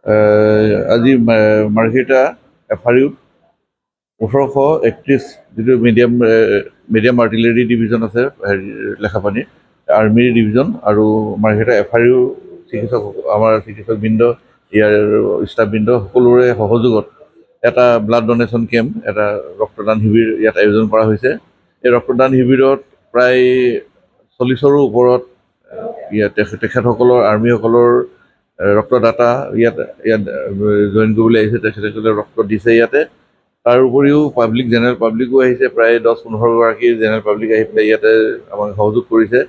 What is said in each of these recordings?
আজি মাৰ্ঘেৰিটা এফআৰইউত 1831 যিটো medium artillery division আছে লেখাপানীৰ আৰ্মিৰ ডিভিজন আৰু মাৰ্ঘেৰিটা এফআৰইউ আমাৰ চিকিৎসকবৃন্দ ইয়াৰ ষ্টাফবৃন্দ সকলোৰে সহযোগত এটা ব্লাড ডনেশ্যন কেম্প এটা ৰক্তদান শিবিৰ ইয়াত আয়োজন কৰা হৈছে। এই ৰক্তদান শিবিৰত প্ৰায় 40ৰো ওপৰত তেখেতসকলৰ আৰ্মীসকলৰ ৰক্তদাতা ইয়াত জইন কৰিবলৈ আহিছে। তেখেতসকলে ৰক্ত দিছে ইয়াতে। তাৰ উপৰিও জেনেৰেল পাব্লিকো আহিছে, প্ৰায় 10-15গৰাকী জেনেৰেল পাব্লিক আহি পেলাই ইয়াতে আমাক সহযোগ কৰিছে।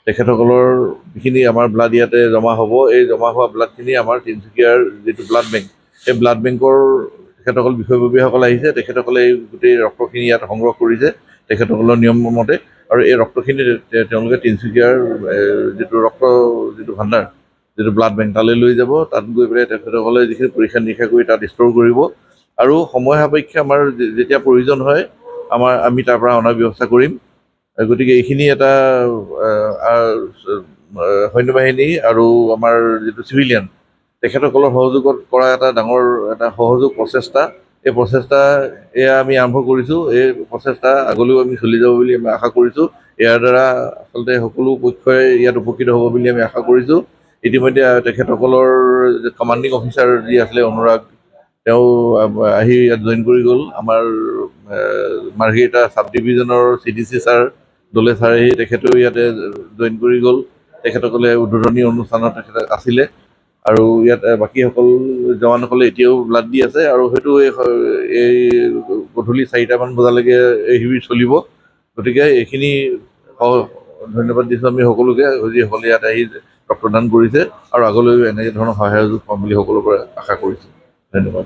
তেখেতসকলৰ যিখিনি আমাৰ ব্লাড ইয়াতে জমা হ'ব, এই জমা হোৱা ব্লাডখিনি আমাৰ তিনিচুকীয়াৰ যিটো ব্লাড বেংক, সেই ব্লাড বেংকৰ তেখেতসকল বিষয়ববীয়াসকল আহিছে। তেখেতসকলে এই গোটেই ৰক্তখিনি ইয়াত সংগ্ৰহ কৰিছে তেখেতসকলৰ নিয়ম মতে, আৰু এই ৰক্তখিনি তেওঁলোকে তিনিচুকীয়াৰ যিটো ভাণ্ডাৰ, যিটো ব্লাড বেংক, তালৈ লৈ যাব। তাত গৈ পেলাই তেখেতসকলে যিখিনি পৰীক্ষা নিৰীক্ষা কৰি তাত ষ্ট'ৰ কৰিব আৰু সময় সাপেক্ষে আমাৰ যেতিয়া প্ৰয়োজন হয় আমি তাৰ পৰা অনাৰ ব্যৱস্থা কৰিম। গতিকে এইখিনি এটা সৈন্যবাহিনী আৰু আমাৰ যিটো চিভিলিয়ান তেখেতসকলৰ সহযোগত কৰা এটা ডাঙৰ এটা সহযোগ প্ৰচেষ্টা। এই প্ৰচেষ্টা এয়া আমি আৰম্ভ কৰিছোঁ। এই প্ৰচেষ্টা আগলৈও আমি চলি যাব বুলি আমি আশা কৰিছোঁ। ইয়াৰ দ্বাৰা আচলতে সকলো পক্ষই ইয়াত উপকৃত হ'ব বুলি আমি আশা কৰিছোঁ। ইতিমধ্যে তেখেতসকলৰ কমাণ্ডিং অফিচাৰ যি আছিলে অনুৰাগ, তেওঁ আহি ইয়াত জইন কৰি গ'ল। আমাৰ মাৰ্ঘেৰিটা চাব ডিভিজনৰ CDC ছাৰ দলে ছাৰেহি তেখেতেও ইয়াতে জইন কৰি গ'ল। তেখেতসকলে উদ্বোধনী অনুষ্ঠানত তেখেতে আছিলে আৰু ইয়াত বাকীসকল জৱানসকলে এতিয়াও ব্লাড দি আছে আৰু হয়তো এই গধূলি 4টামান বজালৈকে এই শিবিৰ চলিব। গতিকে এইখিনি ধন্যবাদ দিছোঁ আমি সকলোকে, যিসকলে ইয়াত আহি ৰক্তদান কৰিছে আৰু আগলৈও এনেকৈ ধৰণৰ সহায় সহযোগ পাম বুলি সকলোৰে পৰা আশা কৰিছোঁ। ধন্যবাদ।